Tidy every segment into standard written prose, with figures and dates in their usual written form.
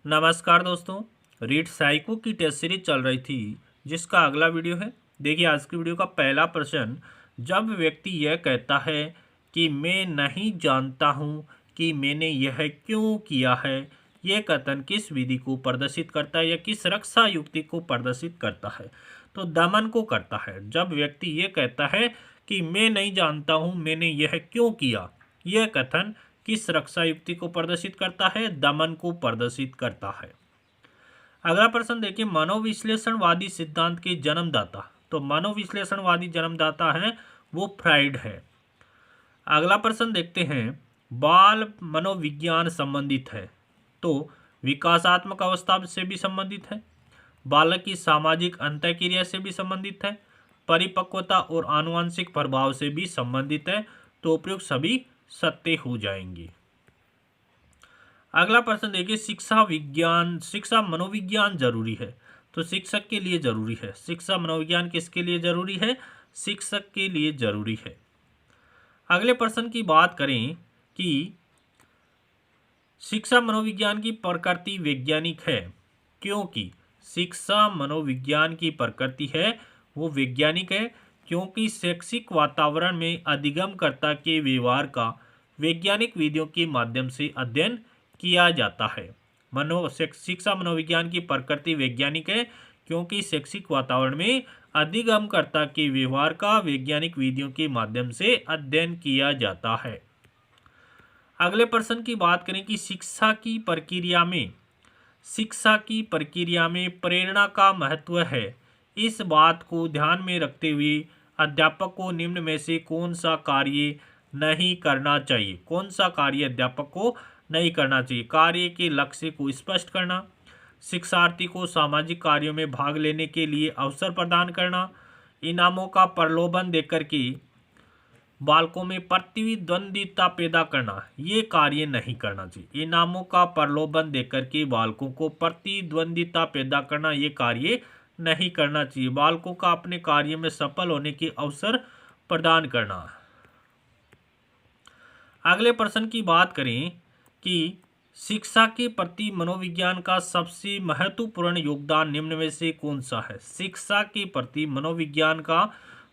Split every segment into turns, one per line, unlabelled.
नमस्कार दोस्तों। Read psycho की टेस्ट सीरीज चल रही थी जिसका अगला वीडियो है। देखिए आज की वीडियो का पहला प्रश्न, जब व्यक्ति यह कहता है कि मैं नहीं जानता हूँ कि मैंने यह क्यों किया है, यह कथन किस विधि को प्रदर्शित करता है या किस रक्षा युक्ति को प्रदर्शित करता है? तो दमन को करता है। जब व्यक्ति ये कहता है कि मैं नहीं जानता हूँ मैंने यह क्यों किया, यह कथन किस रक्षा युक्ति को प्रदर्शित करता है? दमन को प्रदर्शित करता है। अगला प्रश्न देखिए, मनोविश्लेषणवादी सिद्धांत के जन्मदाता। तो मनोविश्लेषणवादी जन्मदाता है वो फ्राइड है। अगला प्रश्न देखते हैं, बाल मनोविज्ञान संबंधित है तो विकासात्मक अवस्था से भी संबंधित है, बालक की सामाजिक अंतःक्रिया से भी संबंधित है, परिपक्वता और आनुवंशिक प्रभाव से भी संबंधित है। तो उपयुक्त सभी सत्य हो जाएंगे। अगला प्रश्न देखिए, शिक्षा मनोविज्ञान जरूरी है तो शिक्षक के लिए जरूरी है। शिक्षा मनोविज्ञान किसके लिए जरूरी है? शिक्षक के लिए जरूरी है। अगले प्रश्न की बात करें कि शिक्षा मनोविज्ञान की प्रकृति वैज्ञानिक है, क्योंकि शिक्षा मनोविज्ञान की प्रकृति है वो वैज्ञानिक है, क्योंकि शैक्षिक वातावरण में अधिगमकर्ता के व्यवहार का वैज्ञानिक विधियों के माध्यम से अध्ययन किया जाता है। शिक्षा मनोविज्ञान की प्रकृति वैज्ञानिक है क्योंकि शैक्षिक वातावरण में अधिगमकर्ता के व्यवहार का वैज्ञानिक विधियों के माध्यम से अध्ययन किया जाता है। अगले प्रश्न की बात करें कि शिक्षा की प्रक्रिया में प्रेरणा का महत्व है। इस बात को ध्यान में रखते हुए अध्यापक को निम्न में से कौन सा कार्य नहीं करना चाहिए? कौन सा कार्य अध्यापक को नहीं करना चाहिए? कार्य के लक्ष्य को स्पष्ट करना, शिक्षार्थी को सामाजिक कार्यों में भाग लेने के लिए अवसर प्रदान करना, इनामों का प्रलोभन देकर के बालकों में प्रतिद्वंद्विता पैदा करना, ये कार्य नहीं करना चाहिए। इनामों का प्रलोभन देकर के बालकों को प्रतिद्वंद्विता पैदा करना, ये कार्य नहीं करना चाहिए। बालकों का अपने कार्य में सफल होने के अवसर प्रदान करना। अगले प्रश्न की बात करें कि शिक्षा के प्रति मनोविज्ञान का सबसे महत्वपूर्ण योगदान निम्न में से कौन सा है? शिक्षा के प्रति मनोविज्ञान का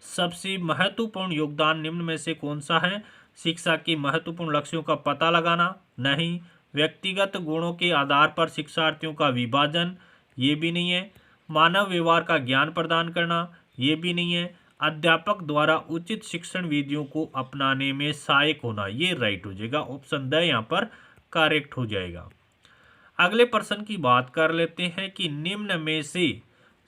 सबसे महत्वपूर्ण योगदान निम्न में से कौन सा है? शिक्षा के महत्वपूर्ण लक्ष्यों का पता लगाना, नहीं। व्यक्तिगत गुणों के आधार पर शिक्षार्थियों का विभाजन, ये भी नहीं है। मानव व्यवहार का ज्ञान प्रदान करना, ये भी नहीं है। अध्यापक द्वारा उचित शिक्षण विधियों को अपनाने में सहायक होना, ये राइट हो जाएगा। ऑप्शन द यहाँ पर करेक्ट हो जाएगा। अगले प्रश्न की बात कर लेते हैं कि निम्न में से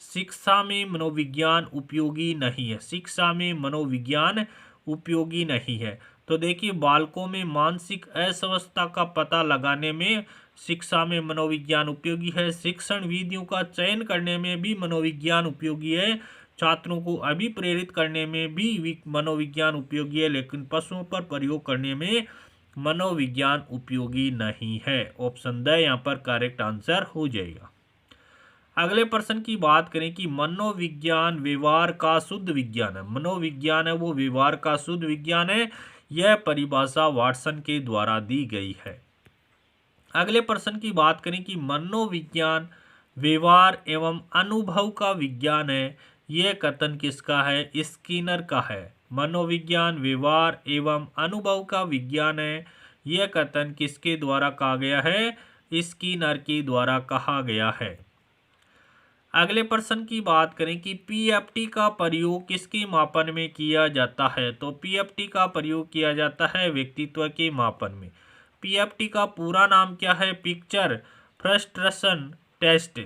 शिक्षा में मनोविज्ञान उपयोगी नहीं है। शिक्षा में मनोविज्ञान उपयोगी नहीं है तो देखिए, बालकों में मानसिक अस्वस्थता का पता लगाने में शिक्षा में मनोविज्ञान उपयोगी है। शिक्षण विधियों का चयन करने में भी मनोविज्ञान उपयोगी है। छात्रों को अभिप्रेरित करने में भी मनोविज्ञान उपयोगी है, लेकिन पशुओं पर प्रयोग करने में मनोविज्ञान उपयोगी नहीं है। ऑप्शन द यहाँ पर करेक्ट आंसर हो जाएगा। अगले प्रश्न की बात करें कि मनोविज्ञान व्यवहार का शुद्ध विज्ञान है। मनोविज्ञान है वो व्यवहार का शुद्ध विज्ञान है। यह परिभाषा वाटसन के द्वारा दी गई है। अगले प्रश्न की बात करें कि मनोविज्ञान व्यवहार एवं अनुभव का विज्ञान है। यह कथन किसका है? स्किनर का है। मनोविज्ञान व्यवहार एवं अनुभव का विज्ञान है। यह कथन किसके द्वारा कहा गया है? स्किनर के द्वारा कहा गया है। अगले प्रश्न की बात करें कि पीएफटी का प्रयोग किसके मापन में किया जाता है? तो पीएफटी का प्रयोग किया जाता है व्यक्तित्व के मापन में। पीएफटी का पूरा नाम क्या है? Picture frustration test.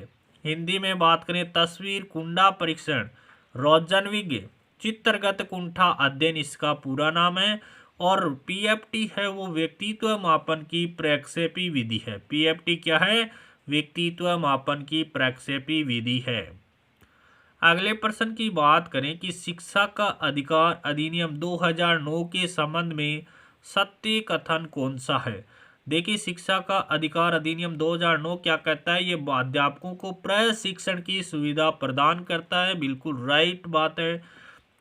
हिंदी में बात करें तस्वीर कुंडा परीक्षण, रोजनविग चित्रगत कुंठा अध्ययन इसका पूरा नाम है। और पीएफटी है वो व्यक्तित्व मापन की प्रक्षेपी विधि है। पीएफटी क्या है? व्यक्तित्व मापन की प्रक्षेपी विधि है। अगले प्रश्न की बात करें कि शिक्षा का अधिकार अधिनियम 2009 के संबंध में सत्य कथन कौन सा है? देखिए, शिक्षा का अधिकार अधिनियम 2009 क्या कहता है? ये अध्यापकों को प्रशिक्षण की सुविधा प्रदान करता है, बिल्कुल राइट बात है।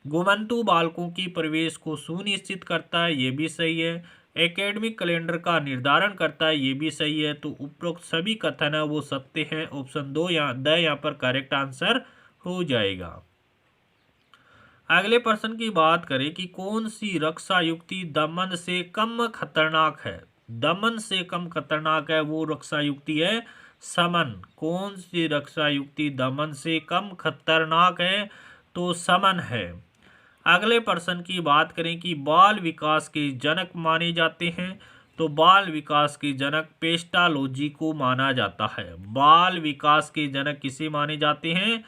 घुमंतु बालकों की प्रवेश को सुनिश्चित करता है, ये भी सही है। एकेडमिक कैलेंडर का निर्धारण करता है, ये भी सही है। तो उपरोक्त सभी कथन है वो सत्य है। ऑप्शन 2 यहाँ पर करेक्ट आंसर हो जाएगा। अगले प्रश्न की बात करें कि कौन सी रक्षा युक्ति दमन से कम खतरनाक है। दमन से कम खतरनाक है वो रक्षा युक्ति है समन। कौन सी रक्षा युक्ति दमन से कम खतरनाक है, तो समन है। अगले प्रश्न की बात करें कि बाल विकास के जनक माने जाते हैं, तो बाल विकास के जनक पेस्टालोजी को माना जाता है। बाल विकास के जनक किसे माने जाते हैं,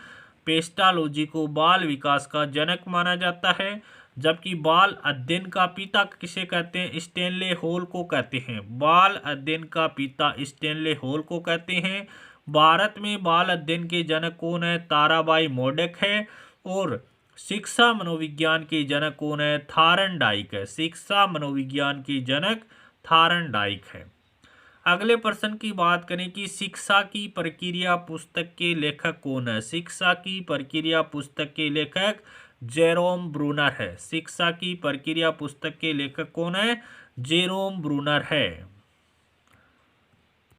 पेस्टालोजी को बाल विकास का जनक माना जाता है। जबकि बाल अध्ययन का पिता किसे कहते हैं, स्टेनले हॉल को कहते हैं। बाल अध्ययन का पिता स्टेनले हॉल को कहते हैं। भारत में बाल अध्ययन के जनक कौन है, ताराबाई मोडक है। और शिक्षा मनोविज्ञान के जनक कौन है, थारनडाइक है। शिक्षा मनोविज्ञान के जनक थारनडाइक है। अगले प्रश्न की बात करें कि शिक्षा की प्रक्रिया पुस्तक के लेखक कौन है। शिक्षा की प्रक्रिया पुस्तक के लेखक जेरोम ब्रूनर है। शिक्षा की प्रक्रिया पुस्तक के लेखक कौन है, जेरोम ब्रूनर है।